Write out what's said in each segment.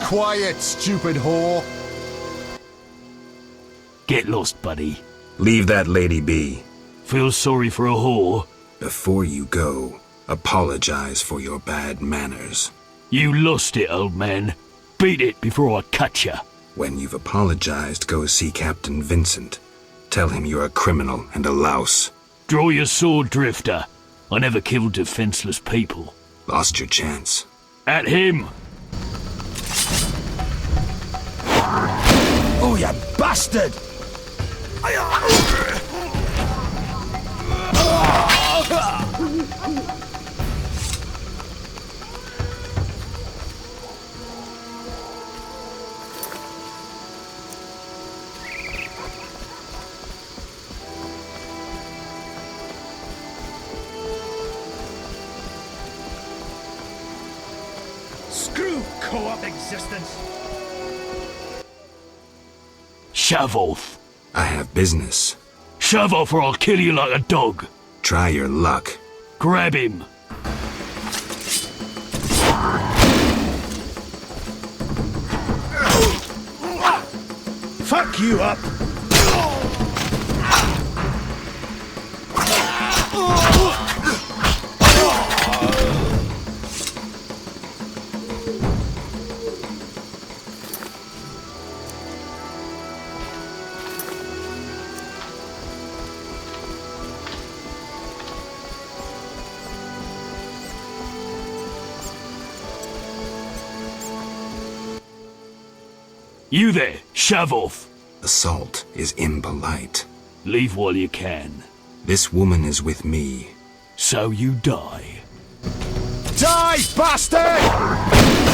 Quiet, stupid whore. Get lost, buddy. Leave that lady be. Feel sorry for a whore? Before you go, apologize for your bad manners. You lost it, old man. Beat it before I cut ya. When you've apologized, go see Captain Vincent. Tell him you're a criminal and a louse. Draw your sword, Drifter. I never killed defenseless people. Lost your chance. At him! Oh, you bastard! Screw co-op existence! Shove off. I have business. Shove off or I'll kill you like a dog. Try your luck. Grab him. Fuck you up! You there, shove off. Assault is impolite. Leave while you can. This woman is with me. So you die. Die, bastard!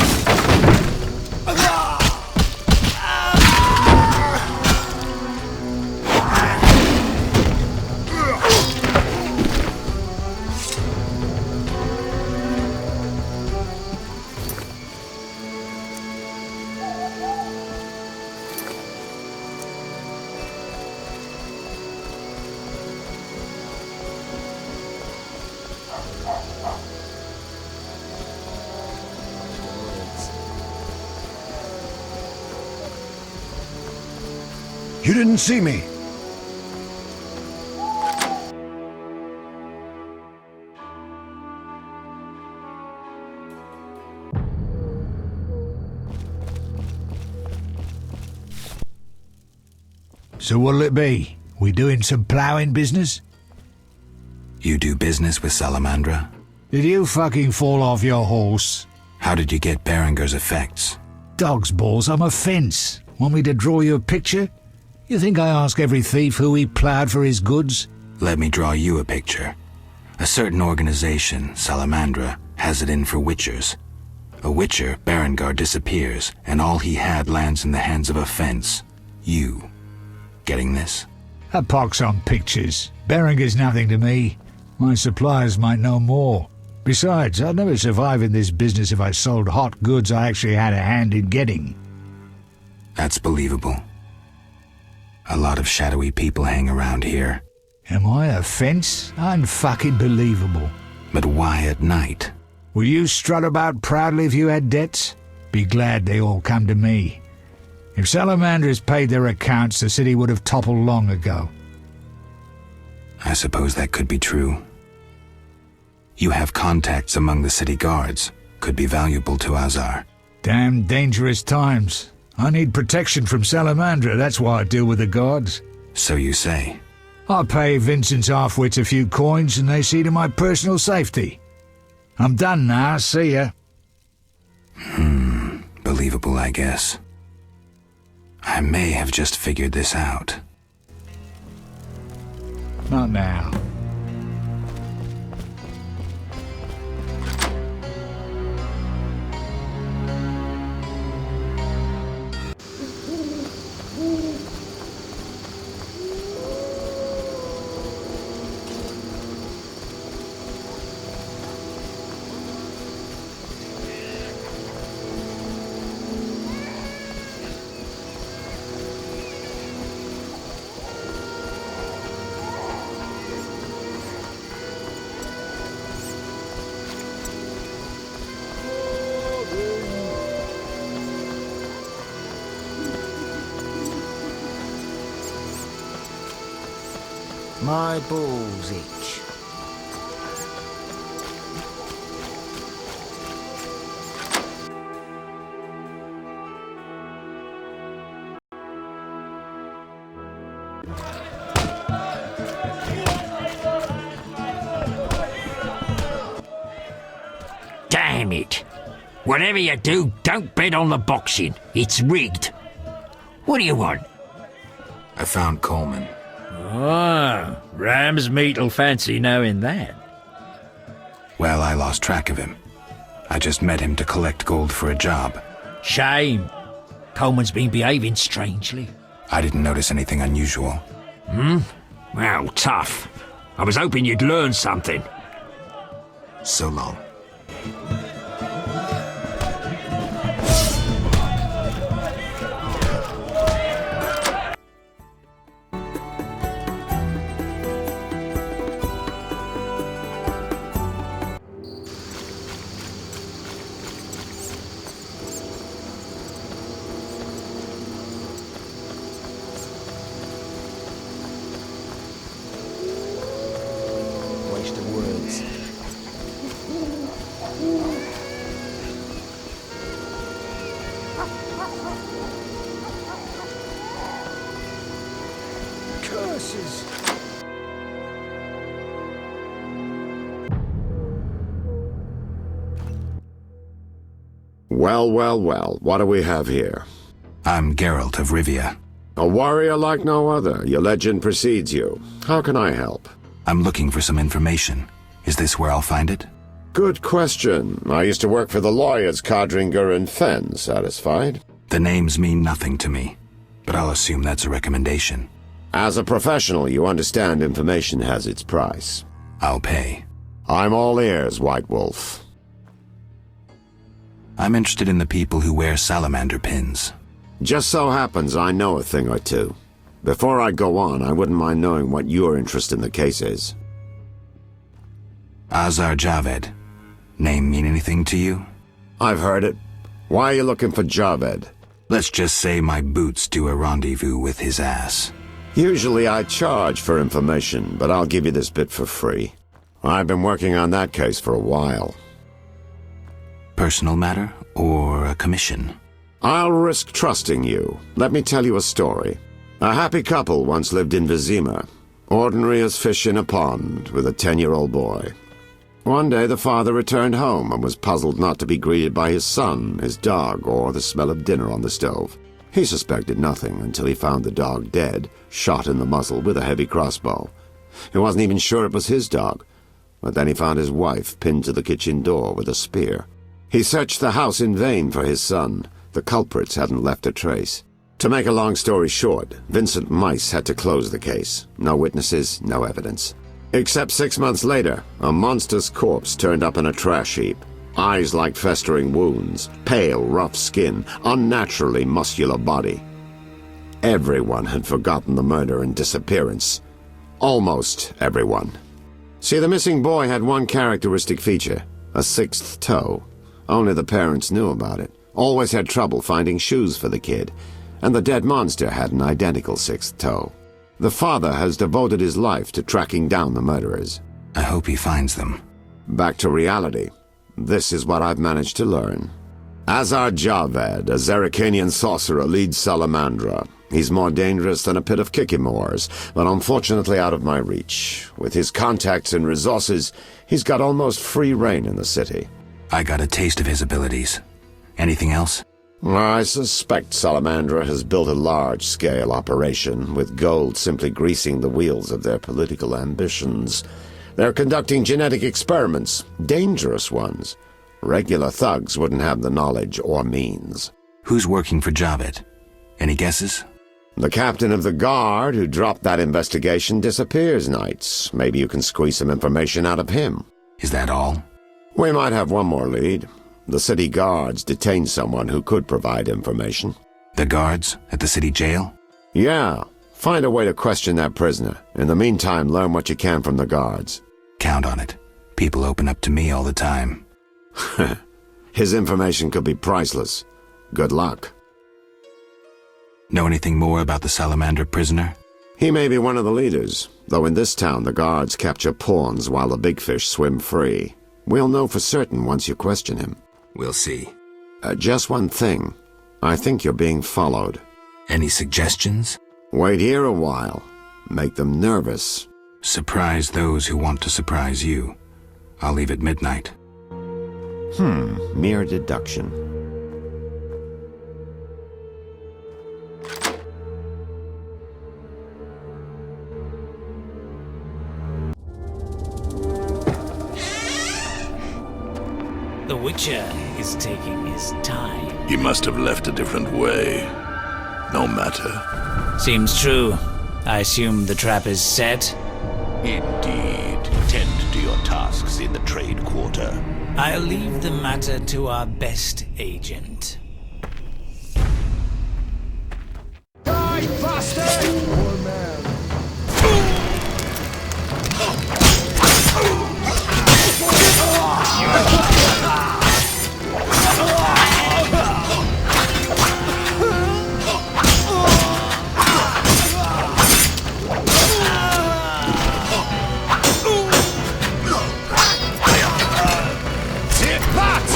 You didn't see me. So what'll it be? We doing some ploughing business? You do business with Salamandra? Did you fucking fall off your horse? How did you get Berenger's effects? Dog's balls, I'm a fence. Want me to draw you a picture? You think I ask every thief who he ploughed for his goods? Let me draw you a picture. A certain organization, Salamandra, has it in for witchers. A witcher, Berengar, disappears, and all he had lands in the hands of a fence. You. Getting this? A pox on pictures. Berenger's nothing to me. My suppliers might know more. Besides, I'd never survive in this business if I sold hot goods I actually had a hand in getting. That's believable. A lot of shadowy people hang around here. Am I a fence? Unfucking believable. But why at night? Will you strut about proudly if you had debts? Be glad they all come to me. If Salamandra's paid their accounts, the city would have toppled long ago. I suppose that could be true. You have contacts among the city guards. Could be valuable to Azar. Damn dangerous times. I need protection from Salamandra, that's why I deal with the guards. So you say. I pay Vincent's half-wits a few coins and they see to my personal safety. I'm done now, see ya. Believable, I guess. I may have just figured this out. Not now. My balls itch. Damn it. Whatever you do, don't bet on the boxing. It's rigged. What do you want? I found Coleman. Ah, ram's meat'll fancy knowing that. Well, I lost track of him. I just met him to collect gold for a job. Shame. Coleman's been behaving strangely. I didn't notice anything unusual. Well, tough. I was hoping you'd learn something. So long. Waste of words. Curses! Well, well, well, what do we have here? I'm Geralt of Rivia. A warrior like no other. Your legend precedes you. How can I help? I'm looking for some information. Is this where I'll find it? Good question. I used to work for the lawyers Codringer and Fenn. Satisfied? The names mean nothing to me, but I'll assume that's a recommendation. As a professional, you understand information has its price. I'll pay. I'm all ears, White Wolf. I'm interested in the people who wear salamander pins. Just so happens I know a thing or two. Before I go on, I wouldn't mind knowing what your interest in the case is. Azar Javed. Name mean anything to you? I've heard it. Why are you looking for Javed? Let's just say my boots do a rendezvous with his ass. Usually I charge for information, but I'll give you this bit for free. I've been working on that case for a while. Personal matter or a commission? I'll risk trusting you. Let me tell you a story. A happy couple once lived in Vizima, ordinary as fish in a pond, with a 10-year-old boy. One day the father returned home and was puzzled not to be greeted by his son, his dog, or the smell of dinner on the stove. He suspected nothing until he found the dog dead, shot in the muzzle with a heavy crossbow. He wasn't even sure it was his dog, but then he found his wife pinned to the kitchen door with a spear. He searched the house in vain for his son. The culprits hadn't left a trace. To make a long story short, Vincent Mice had to close the case. No witnesses, no evidence. Except 6 months later, a monstrous corpse turned up in a trash heap. Eyes like festering wounds, pale, rough skin, unnaturally muscular body. Everyone had forgotten the murder and disappearance. Almost everyone. See, the missing boy had one characteristic feature, a sixth toe. Only the parents knew about it. Always had trouble finding shoes for the kid. And the dead monster had an identical sixth toe. The father has devoted his life to tracking down the murderers. I hope he finds them. Back to reality. This is what I've managed to learn. Azar Javed, a Zerrikanian sorcerer, leads Salamandra. He's more dangerous than a pit of Kikimors, but unfortunately out of my reach. With his contacts and resources, he's got almost free reign in the city. I got a taste of his abilities. Anything else? I suspect Salamandra has built a large-scale operation, with gold simply greasing the wheels of their political ambitions. They're conducting genetic experiments, dangerous ones. Regular thugs wouldn't have the knowledge or means. Who's working for Javed? Any guesses? The captain of the guard who dropped that investigation disappears nights. Maybe you can squeeze some information out of him. Is that all? We might have one more lead. The city guards detained someone who could provide information. The guards at the city jail? Yeah. Find a way to question that prisoner. In the meantime, learn what you can from the guards. Count on it. People open up to me all the time. His information could be priceless. Good luck. Know anything more about the Salamander prisoner? He may be one of the leaders, though in this town the guards capture pawns while the big fish swim free. We'll know for certain once you question him. We'll see. Just one thing. I think you're being followed. Any suggestions? Wait here a while. Make them nervous. Surprise those who want to surprise you. I'll leave at midnight. Mere deduction. The Witcher is taking his time. He must have left a different way. No matter. Seems true. I assume the trap is set. Indeed. Tend to your tasks in the trade quarter. I'll leave the matter to our best agent. Die, bastard! Poor man. Take that!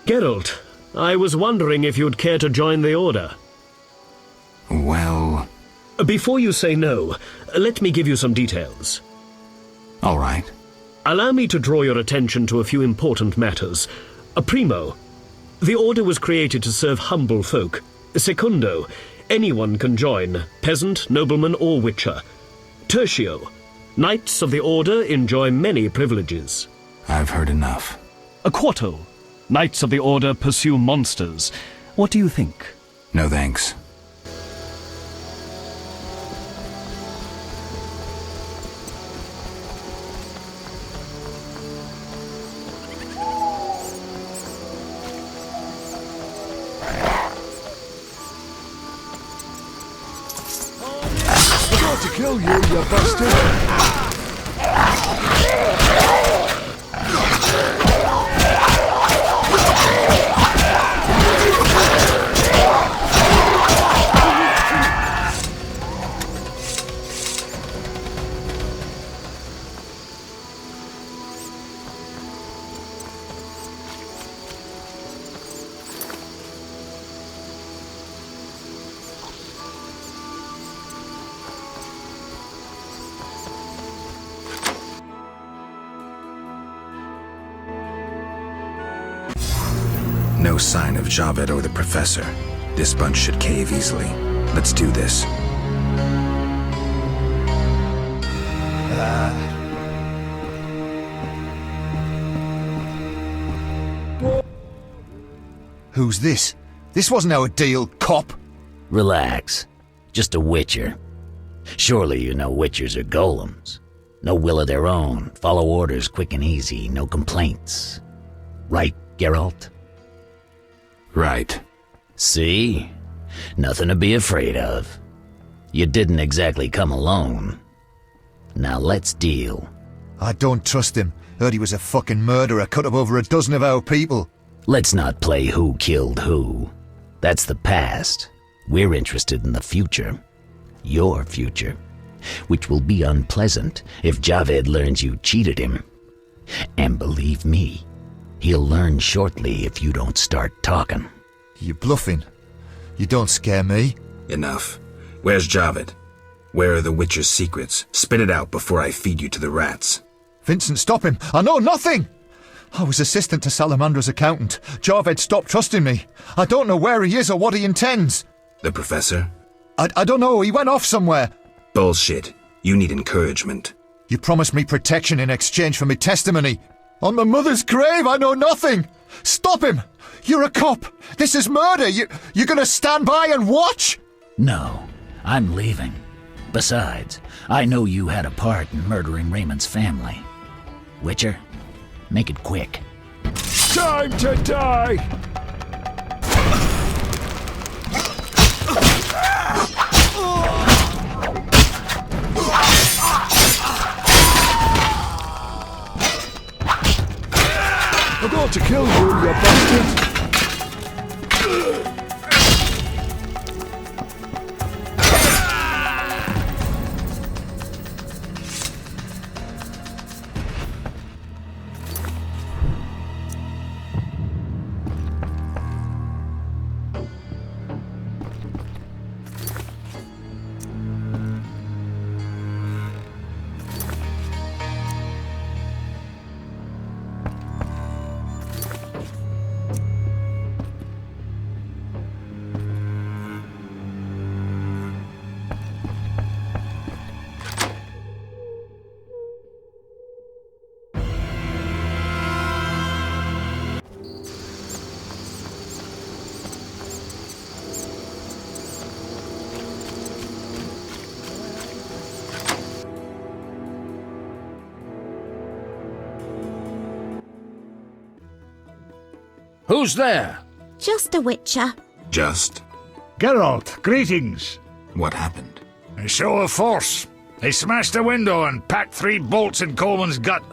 Geralt, I was wondering if you'd care to join the Order. Well... Before you say no, let me give you some details. All right. Allow me to draw your attention to a few important matters. Primo, the Order was created to serve humble folk. Secundo, anyone can join, peasant, nobleman, or witcher. Tertio, Knights of the Order enjoy many privileges. I've heard enough. Quarto, Knights of the Order pursue monsters. What do you think? No thanks. I got to kill you, you bastard! No sign of Javed or the Professor. This bunch should cave easily. Let's do this. Who's this? This wasn't our deal, cop. Relax. Just a witcher. Surely you know witchers are golems. No will of their own, follow orders quick and easy, no complaints. Right, Geralt? Right. See? Nothing to be afraid of. You didn't exactly come alone. Now let's deal. I don't trust him. Heard he was a fucking murderer, cut up over a dozen of our people. Let's not play who killed who. That's the past. We're interested in the future. Your future. Which will be unpleasant if Javed learns you cheated him. And believe me, he'll learn shortly if you don't start talking. You're bluffing. You don't scare me. Enough. Where's Javed? Where are the Witcher's secrets? Spit it out before I feed you to the rats. Vincent, stop him. I know nothing. I was assistant to Salamandra's accountant. Javed stopped trusting me. I don't know where he is or what he intends. The Professor? I don't know. He went off somewhere. Bullshit. You need encouragement. You promised me protection in exchange for my testimony. On my mother's grave, I know nothing. Stop him. You're a cop. This is murder. You're gonna stand by and watch? No, I'm leaving. Besides, I know you had a part in murdering Raymond's family. Witcher, make it quick. Time to die! I'm going to kill you, you bastard! Who's there? Just a witcher. Just? Geralt, greetings. What happened? A show of force. They smashed a window and packed 3 bolts in Coleman's gut.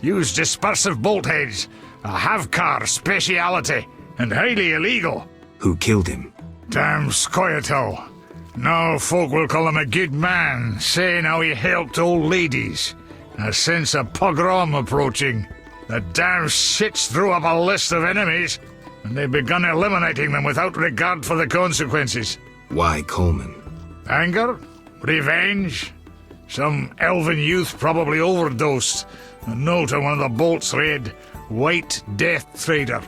Used dispersive bolt heads. A Havkar speciality. And highly illegal. Who killed him? Damn Scoia'tael. Now folk will call him a good man, saying how he helped old ladies. A sense of pogrom approaching. The damn shits drew up a list of enemies, and they've begun eliminating them without regard for the consequences. Why Coleman? Anger? Revenge? Some elven youth probably overdosed. A note on one of the bolts read, White Death Trader.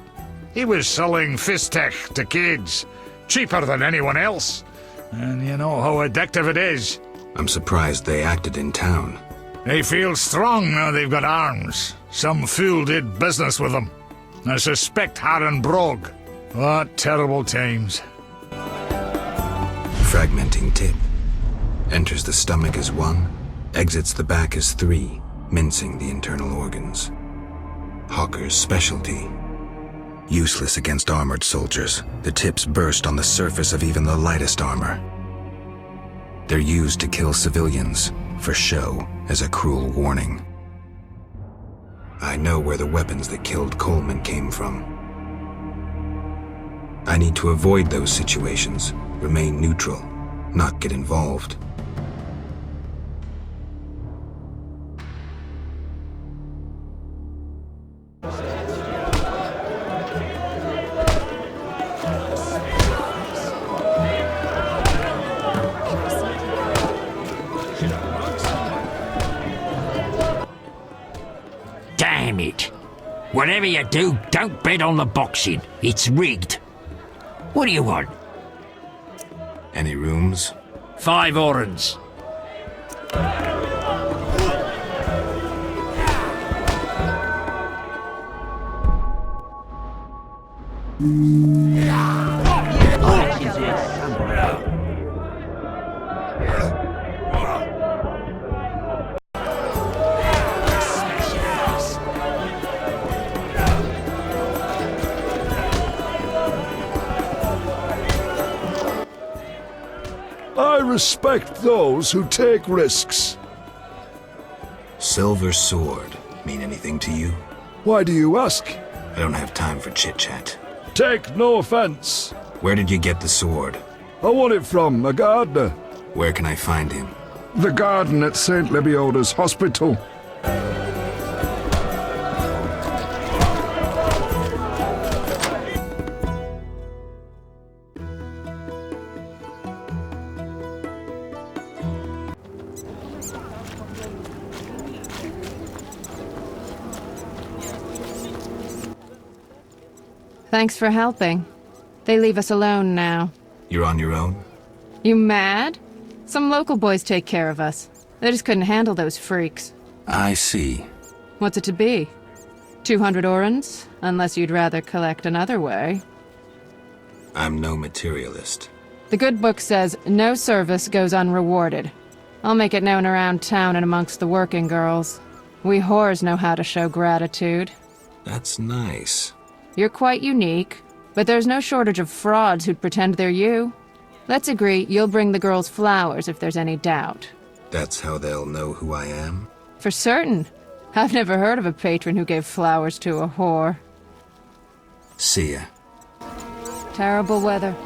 He was selling Fistech to kids, cheaper than anyone else. And you know how addictive it is. I'm surprised they acted in town. They feel strong now they've got arms. Some fool did business with them. I suspect Harren Brog. What terrible times. Fragmenting tip. Enters the stomach as 1, exits the back as 3, mincing the internal organs. Hawker's specialty. Useless against armored soldiers, the tips burst on the surface of even the lightest armor. They're used to kill civilians, for show, as a cruel warning. I know where the weapons that killed Coleman came from. I need to avoid those situations, remain neutral, not get involved. Damn it! Whatever you do, don't bet on the boxing. It's rigged. What do you want? Any rooms? 5 orens. I respect those who take risks. Silver sword mean anything to you? Why do you ask? I don't have time for chit-chat. Take no offense. Where did you get the sword? I won it from a gardener. Where can I find him? The garden at St. Lebioda's hospital. Thanks for helping. They leave us alone now. You're on your own? You mad? Some local boys take care of us. They just couldn't handle those freaks. I see. What's it to be? 200 orens? Unless you'd rather collect another way. I'm no materialist. The good book says no service goes unrewarded. I'll make it known around town and amongst the working girls. We whores know how to show gratitude. That's nice. You're quite unique, but there's no shortage of frauds who'd pretend they're you. Let's agree you'll bring the girls flowers if there's any doubt. That's how they'll know who I am? For certain. I've never heard of a patron who gave flowers to a whore. See ya. Terrible weather.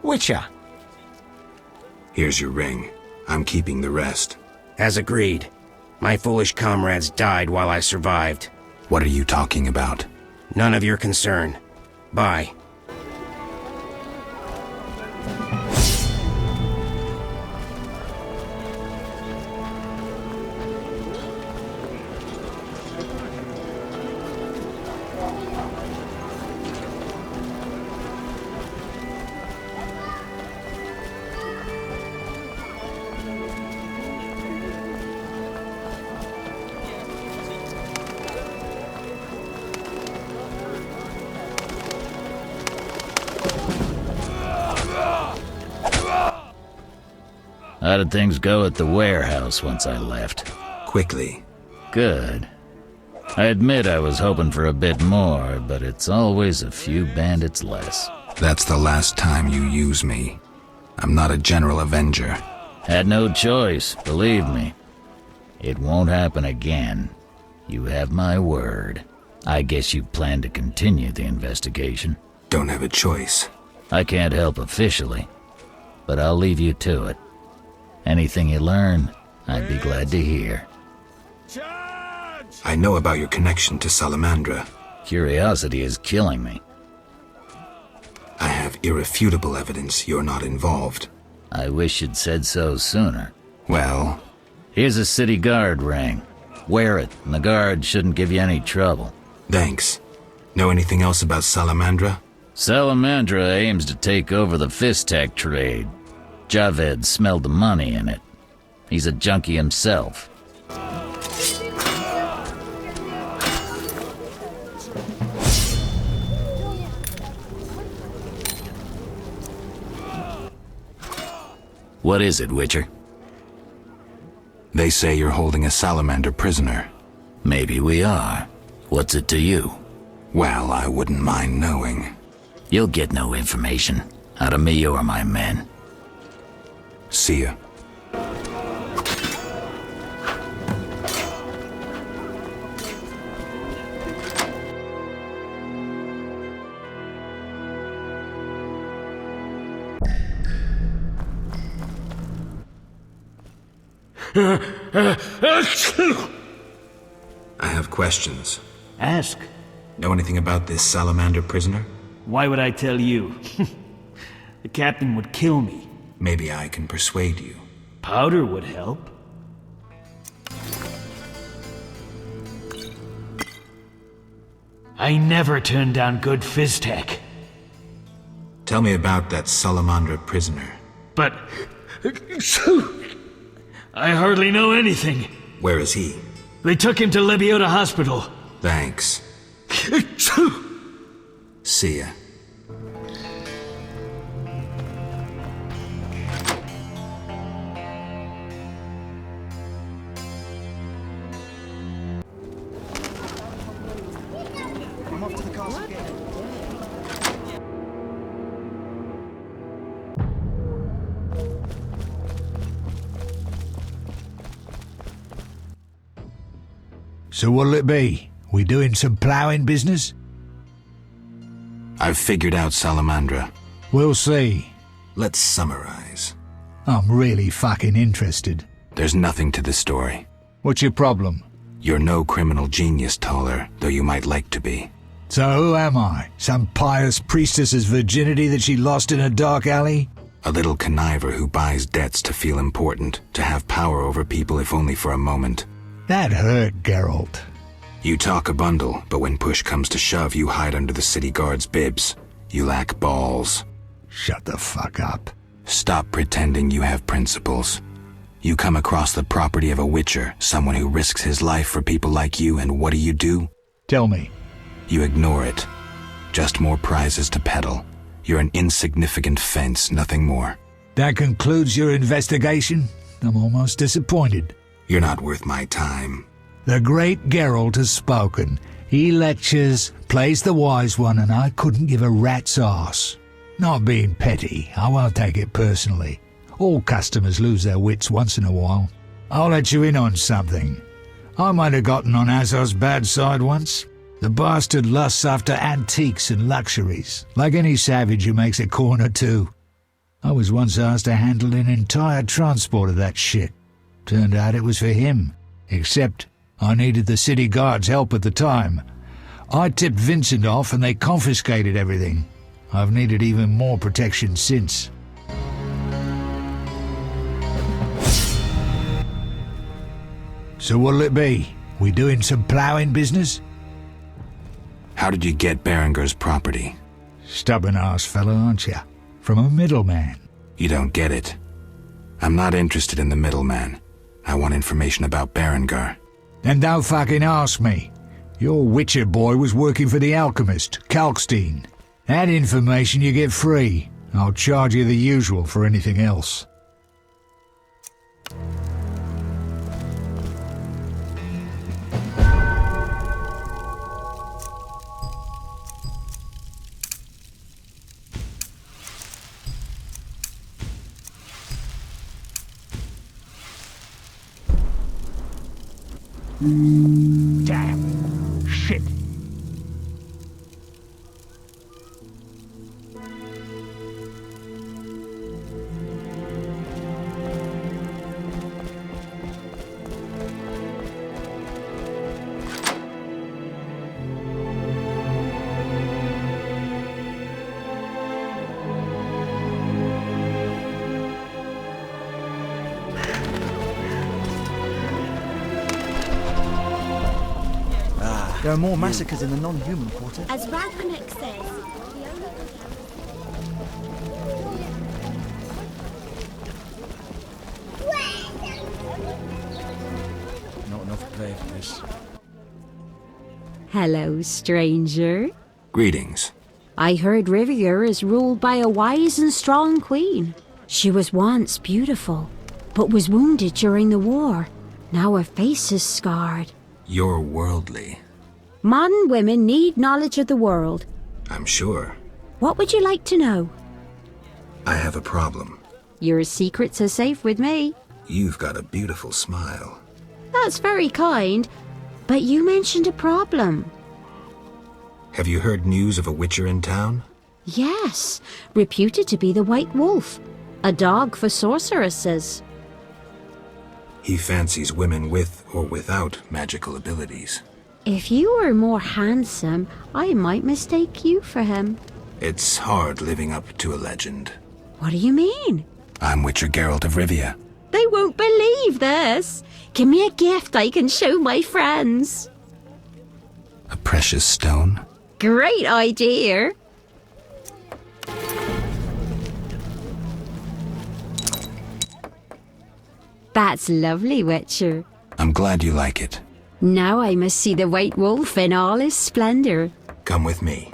Witcher. Here's your ring. I'm keeping the rest. As agreed. My foolish comrades died while I survived. What are you talking about? None of your concern. Bye. How did things go at the warehouse once I left? Quickly. Good. I admit I was hoping for a bit more, but it's always a few bandits less. That's the last time you use me. I'm not a general avenger. Had no choice, believe me. It won't happen again. You have my word. I guess you plan to continue the investigation. Don't have a choice. I can't help officially, but I'll leave you to it. Anything you learn, I'd be glad to hear. I know about your connection to Salamandra. Curiosity is killing me. I have irrefutable evidence you're not involved. I wish you'd said so sooner. Well? Here's a city guard ring. Wear it, and the guard shouldn't give you any trouble. Thanks. Know anything else about Salamandra? Salamandra aims to take over the Fistak trade. Javed smelled the money in it. He's a junkie himself. What is it, Witcher? They say you're holding a salamander prisoner. Maybe we are. What's it to you? Well, I wouldn't mind knowing. You'll get no information. Out of me or my men. See ya. I have questions. Ask. Know anything about this salamander prisoner? Why would I tell you? The captain would kill me. Maybe I can persuade you. Powder would help. I never turn down good Fizztech. Tell me about that Salamandra prisoner. But... I hardly know anything. Where is he? They took him to Lebiota Hospital. Thanks. See ya. I'm off to the castle again. So what'll it be? We doing some ploughing business? I've figured out Salamandra. We'll see. Let's summarize. I'm really fucking interested. There's nothing to the story. What's your problem? You're no criminal genius, Toller, though you might like to be. So who am I? Some pious priestess's virginity that she lost in a dark alley? A little conniver who buys debts to feel important, to have power over people if only for a moment. That hurt, Geralt. You talk a bundle, but when push comes to shove, you hide under the city guard's bibs. You lack balls. Shut the fuck up. Stop pretending you have principles. You come across the property of a witcher, someone who risks his life for people like you, and what do? Tell me. You ignore it. Just more prizes to peddle. You're an insignificant fence, nothing more. That concludes your investigation? I'm almost disappointed. You're not worth my time. The great Geralt has spoken. He lectures, plays the wise one, and I couldn't give a rat's arse. Not being petty, I won't take it personally. All customers lose their wits once in a while. I'll let you in on something. I might have gotten on Azor's bad side once. The bastard lusts after antiques and luxuries, like any savage who makes a corner too. I was once asked to handle an entire transport of that shit. Turned out it was for him, except I needed the city guard's help at the time. I tipped Vincent off and they confiscated everything. I've needed even more protection since. So what'll it be? We doing some ploughing business? How did you get Berengar's property? Stubborn-ass fellow, aren't you? From a middleman. You don't get it. I'm not interested in the middleman. I want information about Berengar. Then don't fucking ask me. Your Witcher boy was working for the alchemist, Kalkstein. That information you get free. I'll charge you the usual for anything else. Damn. Shit. There are more massacres in the non-human quarter. As Ragnac says, Not enough play for this. Hello, stranger. Greetings. I heard Rivia is ruled by a wise and strong queen. She was once beautiful, but was wounded during the war. Now her face is scarred. You're worldly. Modern women need knowledge of the world. I'm sure. What would you like to know? I have a problem. Your secrets are safe with me. You've got a beautiful smile. That's very kind, but you mentioned a problem. Have you heard news of a witcher in town? Yes, reputed to be the White Wolf, a dog for sorceresses. He fancies women with or without magical abilities. If you were more handsome, I might mistake you for him. It's hard living up to a legend. What do you mean? I'm Witcher Geralt of Rivia. They won't believe this. Give me a gift I can show my friends. A precious stone? Great idea. That's lovely, Witcher. I'm glad you like it. Now I must see the White Wolf in all his splendor. Come with me.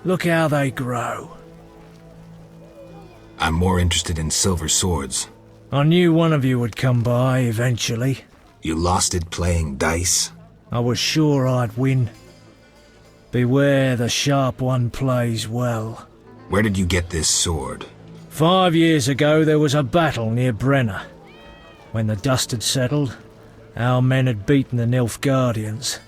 Look how they grow. I'm more interested in silver swords. I knew one of you would come by eventually. You lost it playing dice? I was sure I'd win. Beware, the sharp one plays well. Where did you get this sword? 5 years ago there was a battle near Brenna. When the dust had settled, our men had beaten the Nilfgaardians.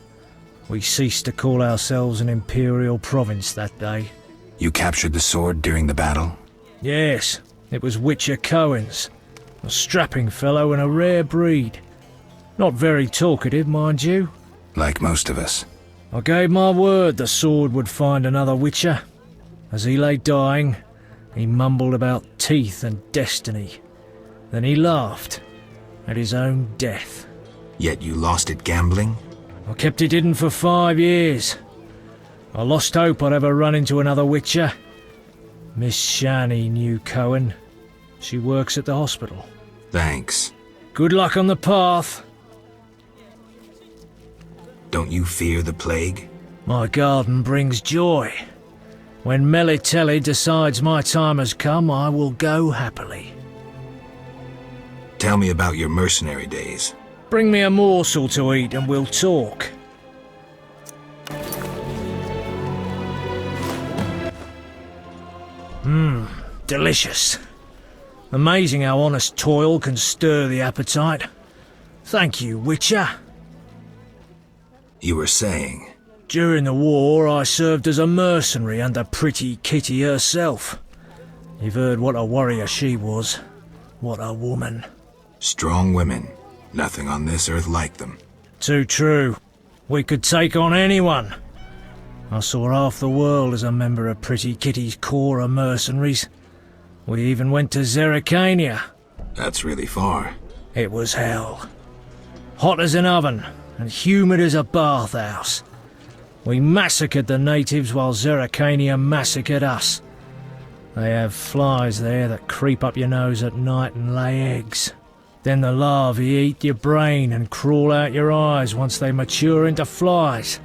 We ceased to call ourselves an imperial province that day. You captured the sword during the battle? Yes, it was Witcher Cohen's. A strapping fellow and a rare breed. Not very talkative, mind you. Like most of us. I gave my word the sword would find another Witcher. As he lay dying, he mumbled about teeth and destiny. Then he laughed at his own death. Yet you lost it gambling? I kept it hidden for 5 years. I lost hope I'd ever run into another Witcher. Miss Shani knew Cohen. She works at the hospital. Thanks. Good luck on the path. Don't you fear the plague? My garden brings joy. When Melitele decides my time has come, I will go happily. Tell me about your mercenary days. Bring me a morsel to eat and we'll talk. Delicious. Amazing how honest toil can stir the appetite. Thank you, Witcher. You were saying? During the war, I served as a mercenary under Pretty Kitty herself. You've heard what a warrior she was. What a woman. Strong women. Nothing on this earth like them. Too true. We could take on anyone. I saw half the world as a member of Pretty Kitty's corps of mercenaries. We even went to Zerrikania. That's really far. It was hell. Hot as an oven, and humid as a bathhouse. We massacred the natives while Zerrikania massacred us. They have flies there that creep up your nose at night and lay eggs. Then the larvae eat your brain and crawl out your eyes once they mature into flies.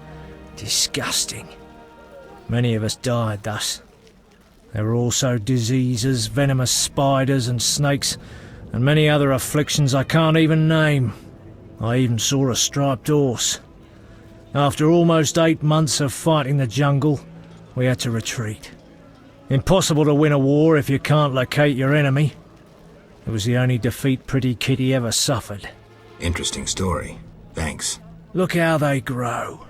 Disgusting. Many of us died thus. There were also diseases, venomous spiders and snakes, and many other afflictions I can't even name. I even saw a striped horse. After almost 8 months of fighting the jungle, we had to retreat. Impossible to win a war if you can't locate your enemy. It was the only defeat Pretty Kitty ever suffered. Interesting story. Thanks. Look how they grow.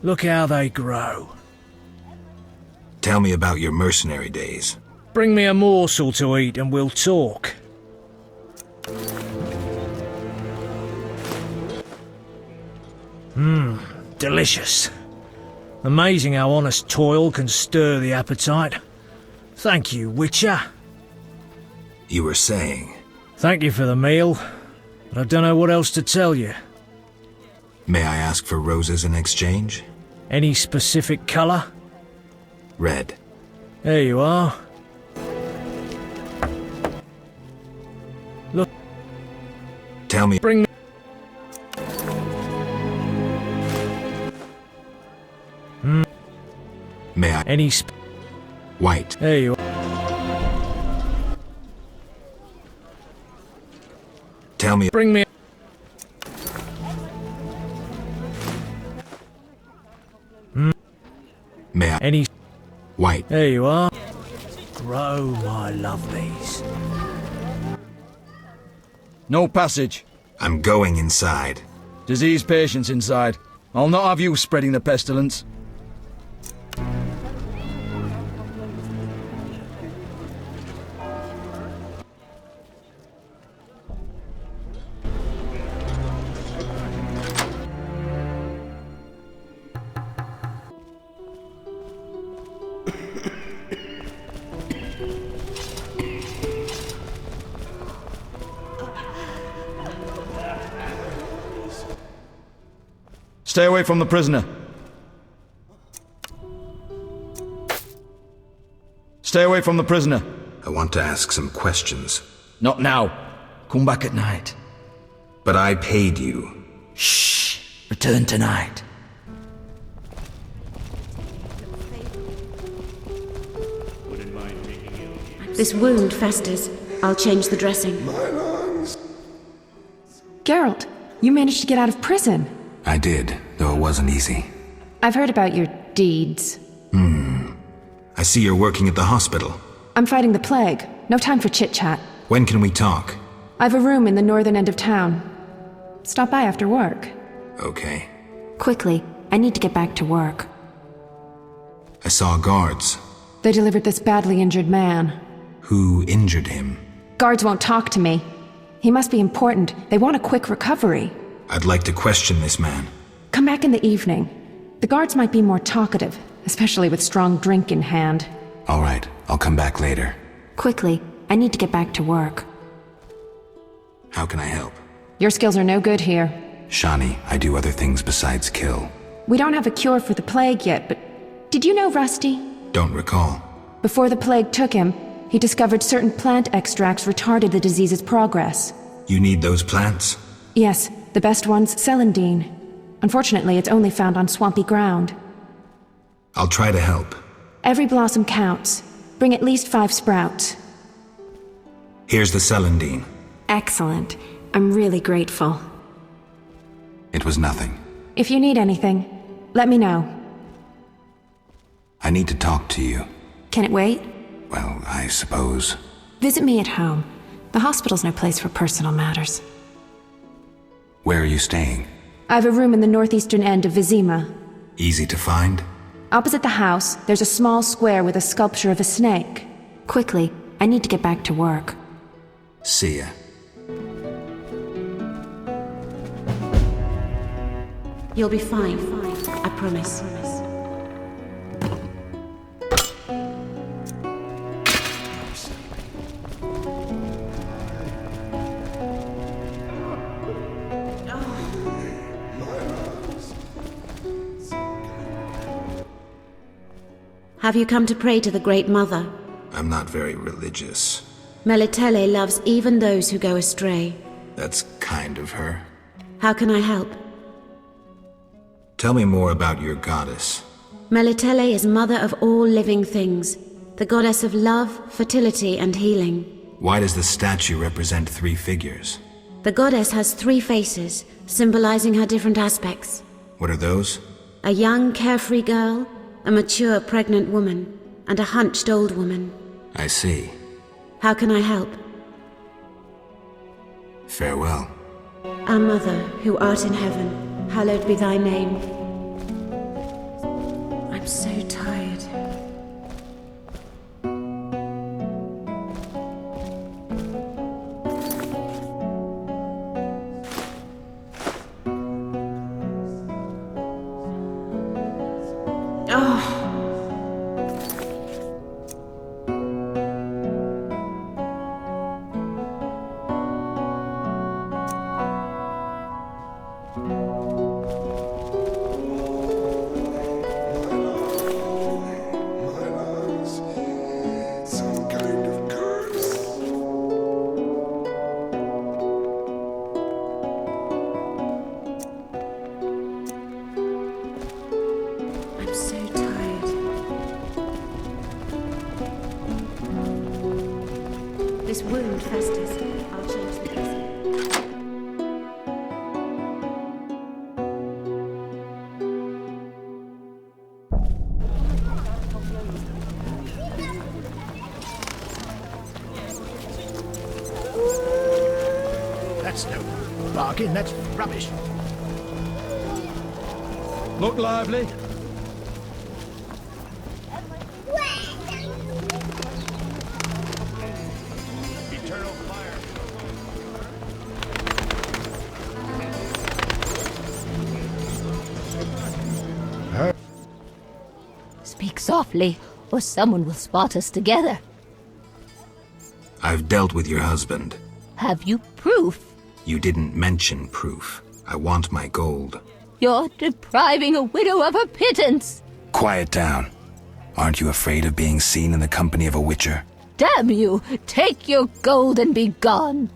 Look how they grow. Tell me about your mercenary days. Bring me a morsel to eat and we'll talk. Delicious. Amazing how honest toil can stir the appetite. Thank you, Witcher. You were saying? Thank you for the meal, but I don't know what else to tell you. May I ask for roses in exchange? Any specific colour? Red. There you are. Look. Tell me. Bring. May I? Any White. There you are. Tell me. Bring me. May I? Any White. There you are. Grow, my lovelies. No passage. I'm going inside. Disease patients inside. I'll not have you spreading the pestilence. Stay away from the prisoner. Stay away from the prisoner. I want to ask some questions. Not now. Come back at night. But I paid you. Shh. Return tonight. This wound festers. I'll change the dressing. Geralt, you managed to get out of prison. I did, though it wasn't easy. I've heard about your deeds. I see you're working at the hospital. I'm fighting the plague. No time for chit-chat. When can we talk? I've a room in the northern end of town. Stop by after work. Okay. Quickly, I need to get back to work. I saw guards. They delivered this badly injured man. Who injured him? Guards won't talk to me. He must be important. They want a quick recovery. I'd like to question this man. Come back in the evening. The guards might be more talkative, especially with strong drink in hand. All right, I'll come back later. Quickly, I need to get back to work. How can I help? Your skills are no good here. Shani, I do other things besides kill. We don't have a cure for the plague yet, but did you know Rusty? Don't recall. Before the plague took him, he discovered certain plant extracts retarded the disease's progress. You need those plants? Yes, the best one's celandine. Unfortunately, it's only found on swampy ground. I'll try to help. Every blossom counts. Bring at least 5 sprouts. Here's the celandine. Excellent. I'm really grateful. It was nothing. If you need anything, let me know. I need to talk to you. Can it wait? Well, I suppose. Visit me at home. The hospital's no place for personal matters. Where are you staying? I have a room in the northeastern end of Vizima. Easy to find? Opposite the house, there's a small square with a sculpture of a snake. Quickly, I need to get back to work. See ya. You'll be fine. I promise. Have you come to pray to the Great Mother? I'm not very religious. Melitele loves even those who go astray. That's kind of her. How can I help? Tell me more about your goddess. Melitele is mother of all living things, the goddess of love, fertility, and healing. Why does the statue represent 3 figures? The goddess has 3 faces, symbolizing her different aspects. What are those? A young, carefree girl, a mature, pregnant woman, and a hunched old woman. I see. How can I help? Farewell. Our Mother, who art in heaven, hallowed be thy name. I'm so tired. this wound festers, I'll change the dressing. That's no bargain, that's rubbish. Look lively. Eternal fire. Speak softly, or someone will spot us together. I've dealt with your husband. Have you proof? You didn't mention proof. I want my gold. You're depriving a widow of her pittance. Quiet down. Aren't you afraid of being seen in the company of a witcher? Damn you! Take your gold and be gone.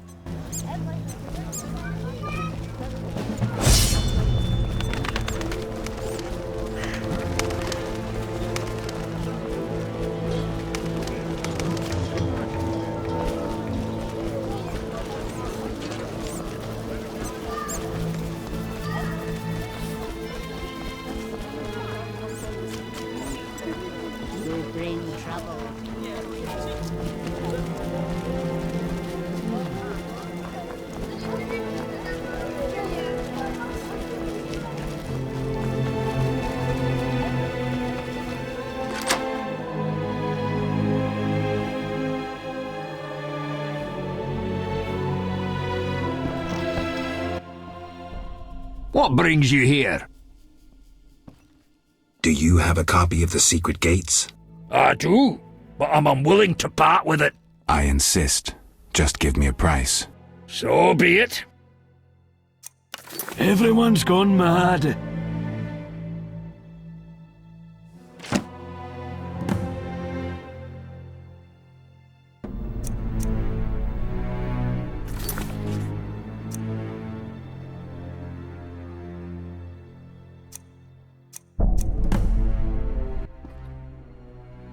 You bring trouble. What brings you here? Do you have a copy of the secret gates? I do, but I'm unwilling to part with it. I insist. Just give me a price. So be it. Everyone's gone mad.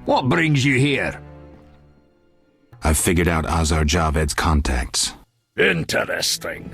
What brings you here? I've figured out Azar Javed's contacts. Interesting.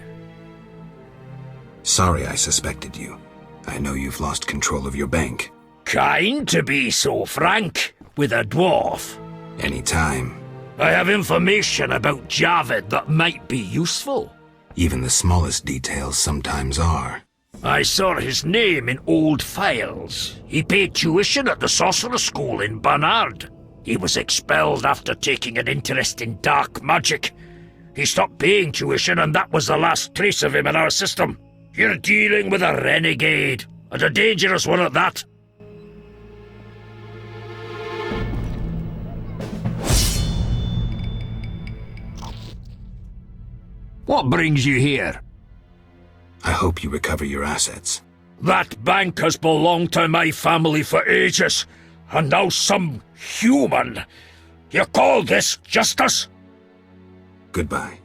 Sorry I suspected you. I know you've lost control of your bank. Kind to be so frank with a dwarf. Anytime. I have information about Javed that might be useful. Even the smallest details sometimes are. I saw his name in old files. He paid tuition at the sorcerer school in Barnard. He was expelled after taking an interest in dark magic. He stopped paying tuition, and that was the last trace of him in our system. You're dealing with a renegade, and a dangerous one at that. What brings you here? I hope you recover your assets. That bank has belonged to my family for ages, and now some human. You call this justice? Goodbye.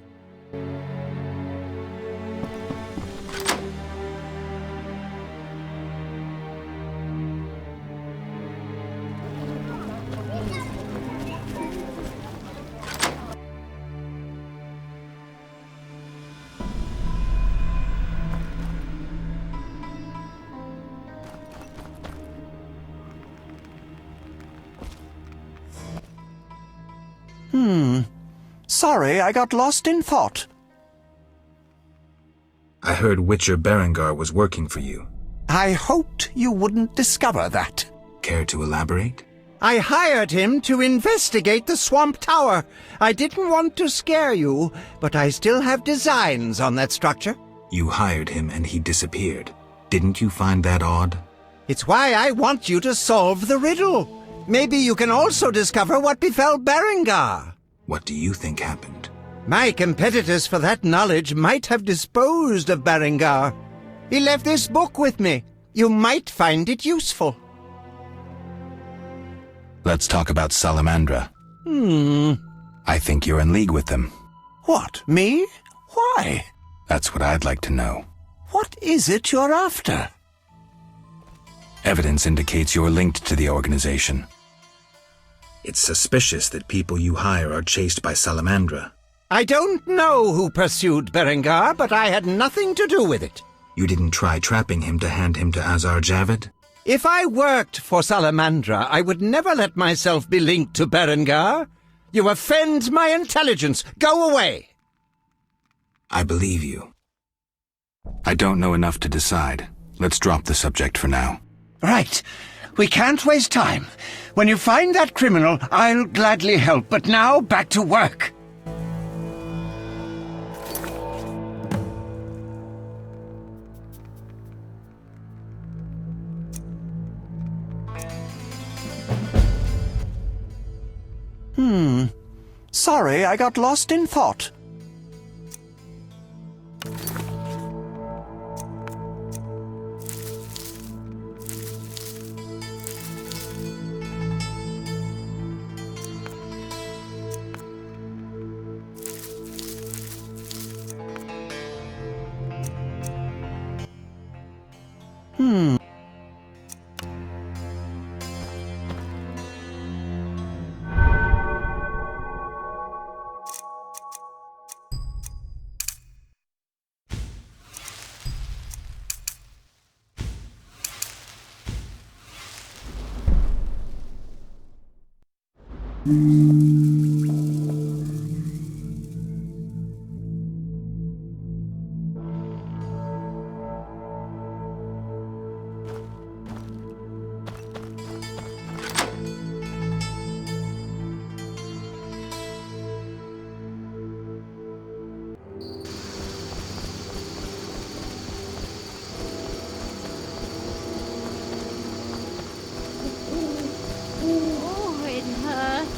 Sorry, I got lost in thought. I heard Witcher Berengar was working for you. I hoped you wouldn't discover that. Care to elaborate? I hired him to investigate the Swamp Tower. I didn't want to scare you, but I still have designs on that structure. You hired him and he disappeared. Didn't you find that odd? It's why I want you to solve the riddle. Maybe you can also discover what befell Berengar. What do you think happened? My competitors for that knowledge might have disposed of Berengar. He left this book with me. You might find it useful. Let's talk about Salamandra. I think you're in league with them. What, me? Why? That's what I'd like to know. What is it you're after? Evidence indicates you're linked to the organization. It's suspicious that people you hire are chased by Salamandra. I don't know who pursued Berengar, but I had nothing to do with it. You didn't try trapping him to hand him to Azar Javid? If I worked for Salamandra, I would never let myself be linked to Berengar. You offend my intelligence. Go away! I believe you. I don't know enough to decide. Let's drop the subject for now. Right. We can't waste time. When you find that criminal, I'll gladly help. But now, back to work. Sorry, I got lost in thought. Oh, it hurts.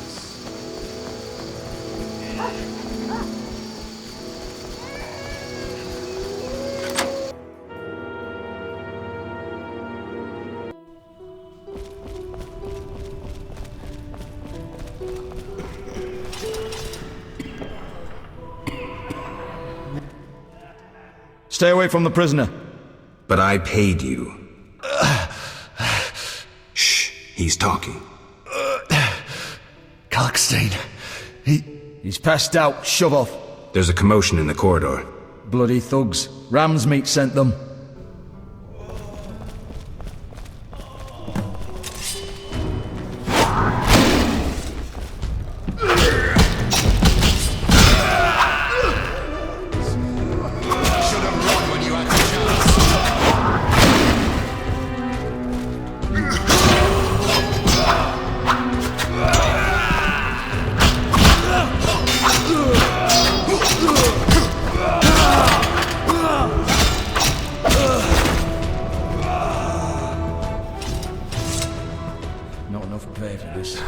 Stay away from the prisoner. But I paid you. Shh, he's talking. Kalkstein. He's passed out. Shove off. There's a commotion in the corridor. Bloody thugs. Ramsmeat sent them. Not enough pay for this.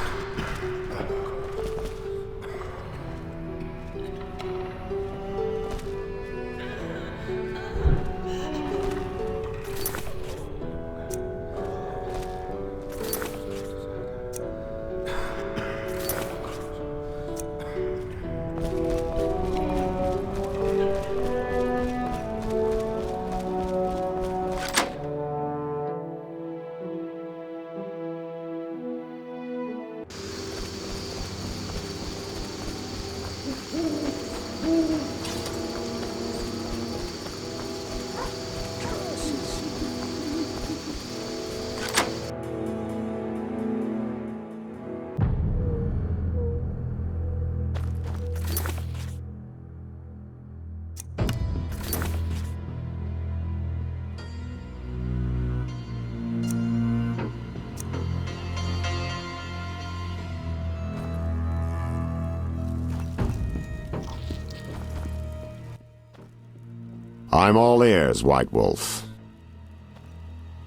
I'm all ears, White Wolf.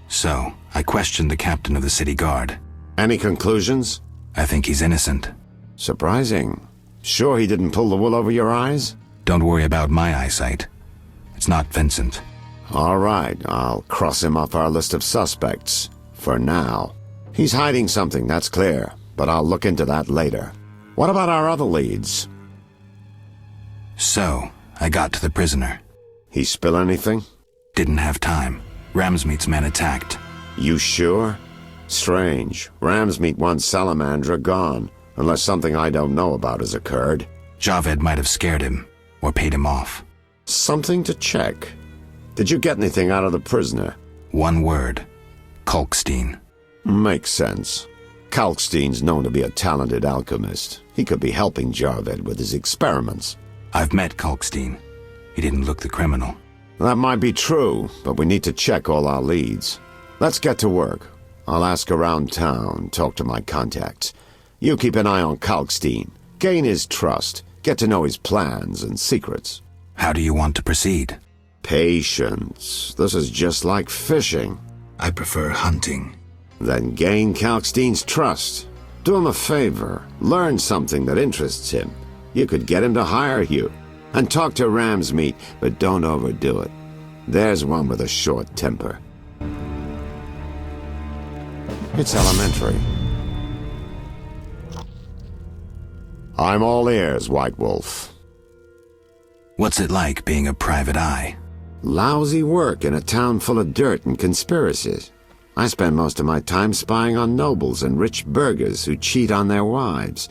So, I questioned the captain of the city guard. Any conclusions? I think he's innocent. Surprising. Sure he didn't pull the wool over your eyes? Don't worry about my eyesight. It's not Vincent. All right, I'll cross him off our list of suspects. For now. He's hiding something, that's clear. But I'll look into that later. What about our other leads? So, I got to the prisoner. He spill anything? Didn't have time. Ramsmeat's men attacked. You sure? Strange. Ramsmeat wants Salamandra gone. unless something I don't know about has occurred. Javed might have scared him, or paid him off. Something to check. Did you get anything out of the prisoner? One word. Kalkstein. Makes sense. Kalkstein's known to be a talented alchemist. He could be helping Javed with his experiments. I've met Kalkstein. He didn't look the criminal. That might be true, but we need to check all our leads. Let's get to work. I'll ask around town, talk to my contacts. You keep an eye on Kalkstein. Gain his trust. Get to know his plans and secrets. How do you want to proceed? Patience. This is just like fishing. I prefer hunting. Then gain Kalkstein's trust. Do him a favor. Learn something that interests him. You could get him to hire you. And talk to Ramsmeat, but don't overdo it. There's one with a short temper. It's elementary. I'm all ears, White Wolf. What's it like being a private eye? Lousy work in a town full of dirt and conspiracies. I spend most of my time spying on nobles and rich burghers who cheat on their wives.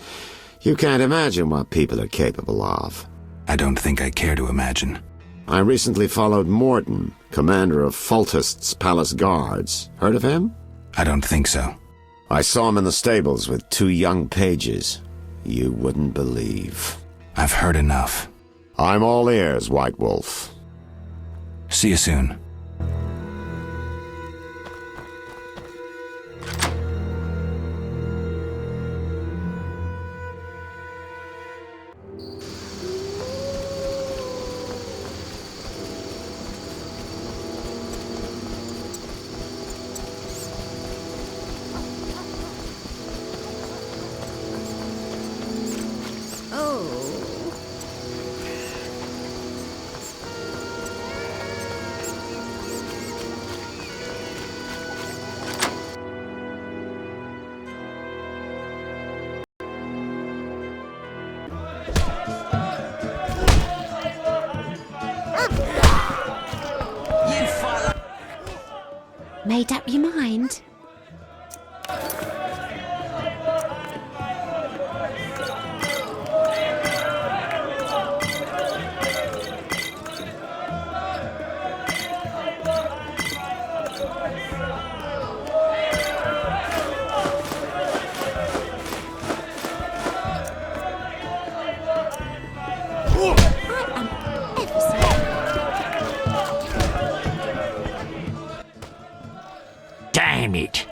You can't imagine what people are capable of. I don't think I care to imagine. I recently followed Morton, commander of Foltest's Palace Guards. Heard of him? I don't think so. I saw him in the stables with 2 young pages. You wouldn't believe. I've heard enough. I'm all ears, White Wolf. See you soon. Made up your mind? Damn it.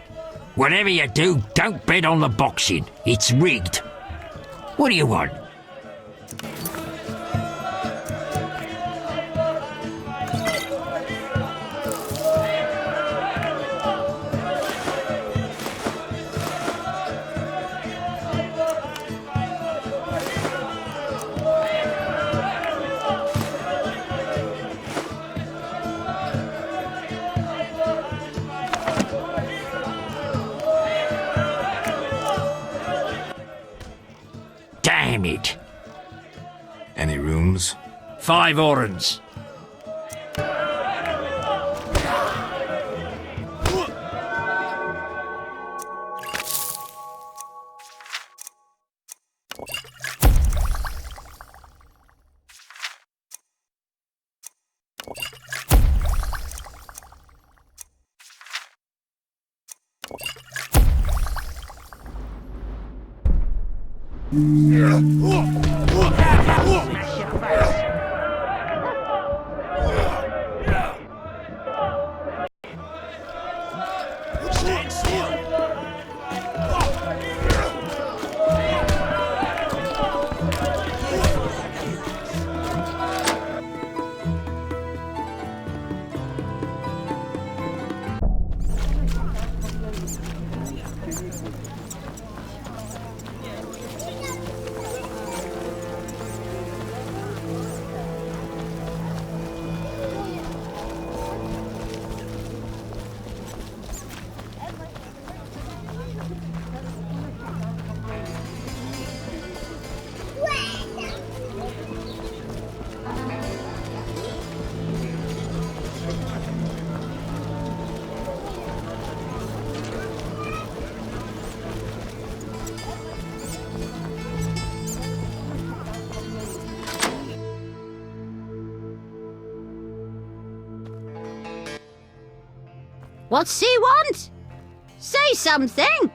Whatever you do, don't bet on the boxing. It's rigged. What do you want? Damn it. Any rooms? 5 orens. Stand still. What's he want? Say something!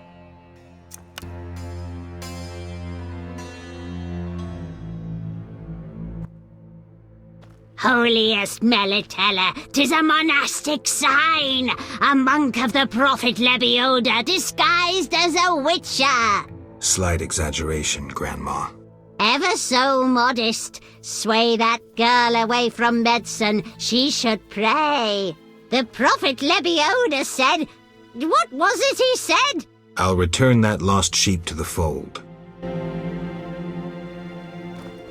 Holiest Melitella, 'tis a monastic sign! A monk of the prophet Lebioda disguised as a witcher! Slight exaggeration, Grandma. Ever so modest. Sway that girl away from medicine. She should pray. The prophet Lebioda said... What was it he said? I'll return that lost sheep to the fold.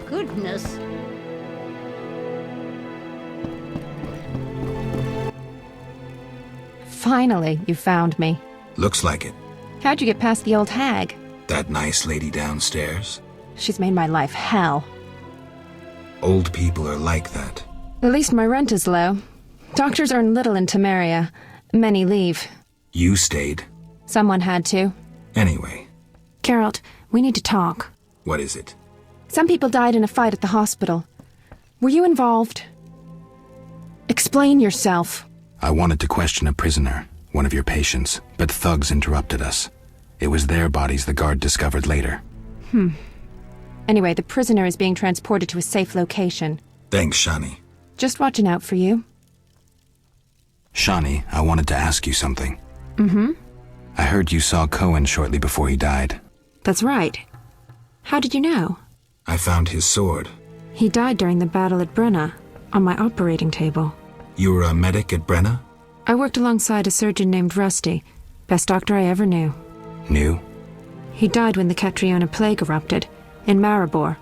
Goodness. Finally, you found me. Looks like it. How'd you get past the old hag? That nice lady downstairs? She's made my life hell. Old people are like that. At least my rent is low. Doctors earn little in Temeria. Many leave. You stayed. Someone had to. Anyway. Geralt, we need to talk. What is it? Some people died in a fight at the hospital. Were you involved? Explain yourself. I wanted to question a prisoner, one of your patients, but thugs interrupted us. It was their bodies the guard discovered later. Anyway, the prisoner is being transported to a safe location. Thanks, Shani. Just watching out for you. Shani, I wanted to ask you something. Mm-hmm. I heard you saw Cohen shortly before he died. That's right. How did you know? I found his sword. He died during the battle at Brenna, on my operating table. You were a medic at Brenna? I worked alongside a surgeon named Rusty. Best doctor I ever knew. Knew? He died when the Catriona plague erupted, in Maribor.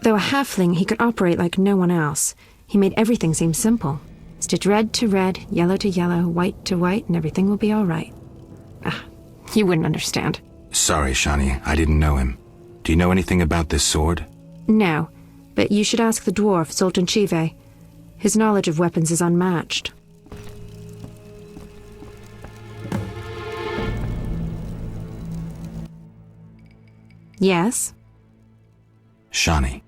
Though a halfling, he could operate like no one else. He made everything seem simple. Stitch red to red, yellow to yellow, white to white, and everything will be all right. You wouldn't understand. Sorry, Shani, I didn't know him. Do you know anything about this sword? No, but you should ask the dwarf, Zoltan Chive. His knowledge of weapons is unmatched. Yes? Shani.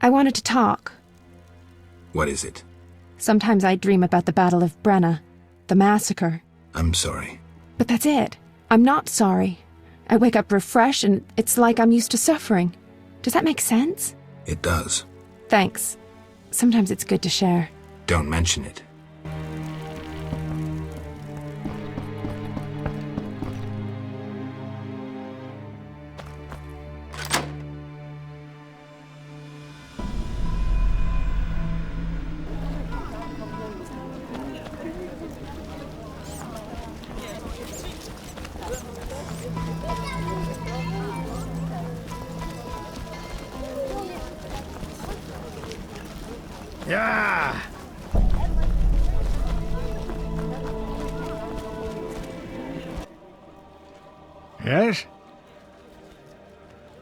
I wanted to talk. What is it? Sometimes I dream about the Battle of Brenna, the massacre. I'm sorry. But that's it. I'm not sorry. I wake up refreshed and it's like I'm used to suffering. Does that make sense? It does. Thanks. Sometimes it's good to share. Don't mention it. Yeah. Yes?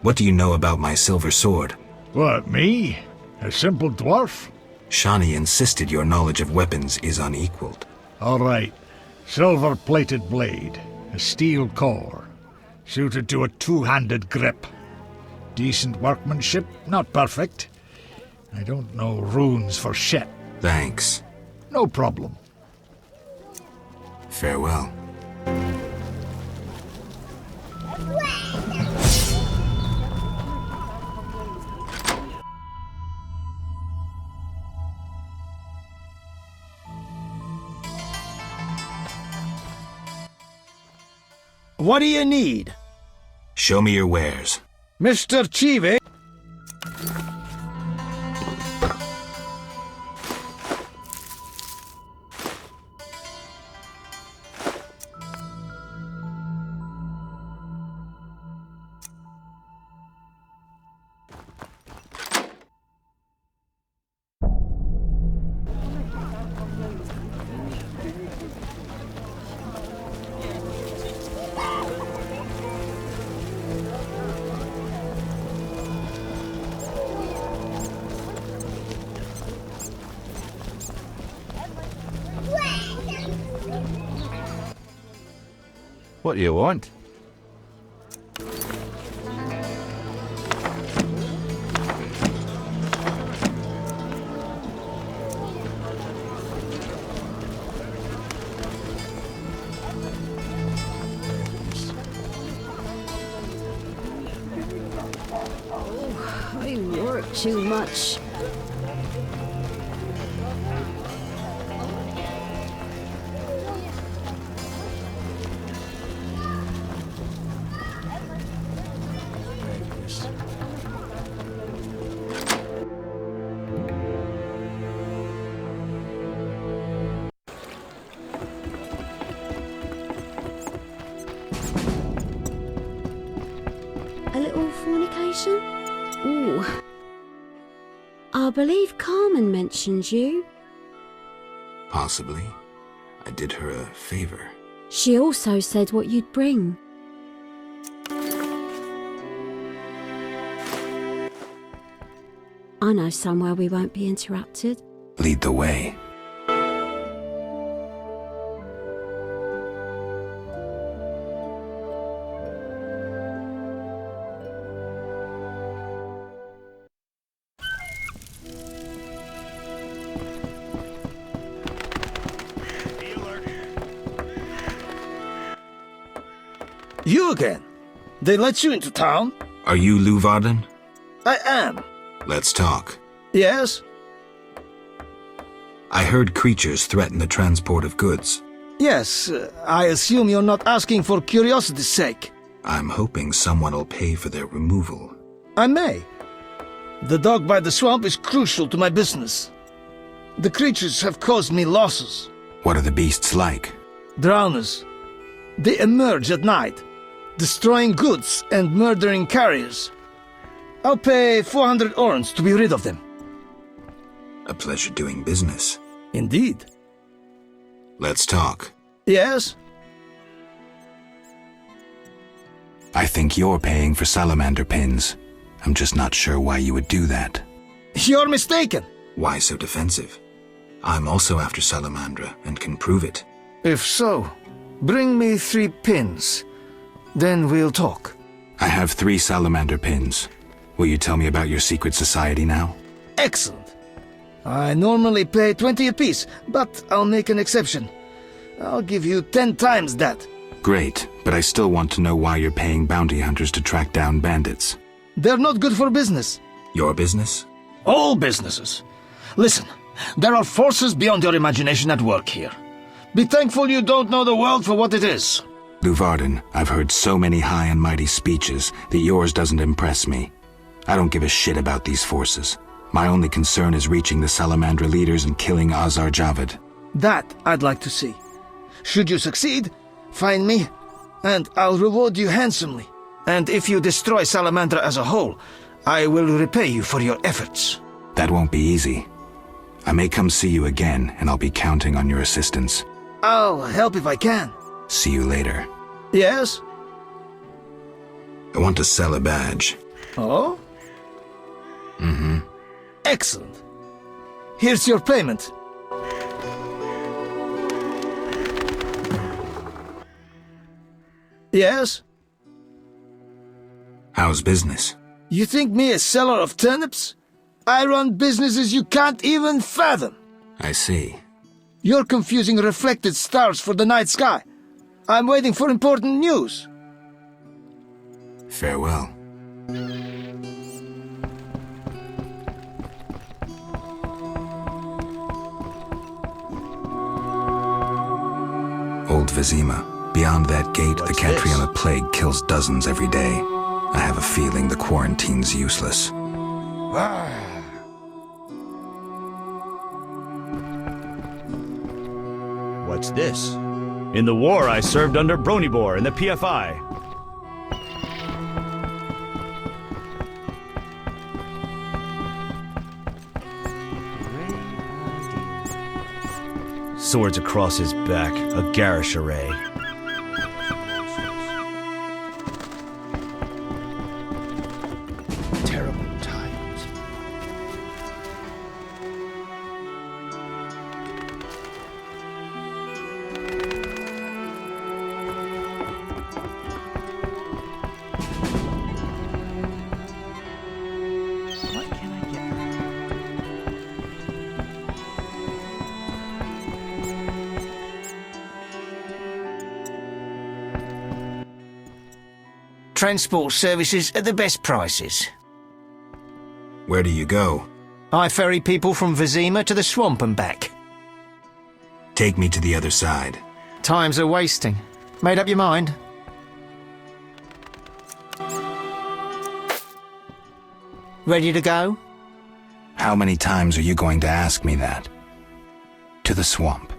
What do you know about my silver sword? What, me? A simple dwarf? Shani insisted your knowledge of weapons is unequaled. All right. Silver-plated blade, a steel core, suited to a two-handed grip. Decent workmanship, not perfect. I don't know runes for shit. Thanks. No problem. Farewell. What do you need? Show me your wares. Mr. Chive. What do you want? Oh, I work too much. A little fornication? Ooh. I believe Carmen mentioned you. Possibly. I did her a favor. She also said what you'd bring. I know somewhere we won't be interrupted. Lead the way. You again? They let you into town? Are you Lou Varden? I am. Let's talk. Yes? I heard creatures threaten the transport of goods. Yes, I assume you're not asking for curiosity's sake. I'm hoping someone will pay for their removal. I may. The dog by the swamp is crucial to my business. The creatures have caused me losses. What are the beasts like? Drowners. They emerge at night, destroying goods and murdering carriers. I'll pay 400 orens to be rid of them. A pleasure doing business. Indeed. Let's talk. Yes? I think you're paying for salamander pins. I'm just not sure why you would do that. You're mistaken. Why so defensive? I'm also after salamandra and can prove it. If so, bring me 3 pins. Then we'll talk. I have 3 salamander pins. Will you tell me about your secret society now? Excellent. I normally pay 20 apiece, but I'll make an exception. I'll give you 10 times that. Great, but I still want to know why you're paying bounty hunters to track down bandits. They're not good for business. Your business? All businesses. Listen, there are forces beyond your imagination at work here. Be thankful you don't know the world for what it is. Lou Varden, I've heard so many high and mighty speeches that yours doesn't impress me. I don't give a shit about these forces. My only concern is reaching the Salamandra leaders and killing Azar Javed. That I'd like to see. Should you succeed, find me, and I'll reward you handsomely. And if you destroy Salamandra as a whole, I will repay you for your efforts. That won't be easy. I may come see you again, and I'll be counting on your assistance. I'll help if I can. See you later. Yes? I want to sell a badge. Oh? Mm-hmm. Excellent. Here's your payment. Yes? How's business? You think me a seller of turnips? I run businesses you can't even fathom. I see. You're confusing reflected stars for the night sky. I'm waiting for important news. Farewell. Old Vizima. Beyond that gate, the Catriona plague kills dozens every day. I have a feeling the quarantine's useless. What's this? In the war, I served under Bronibor in the PFI. Swords across his back, a garish array. Terrible times. What can I get her? Transport services at the best prices. Where do you go? I ferry people from Vizima to the swamp and back. Take me to the other side. Time's a wasting. Made up your mind? Ready to go? How many times are you going to ask me that? To the swamp.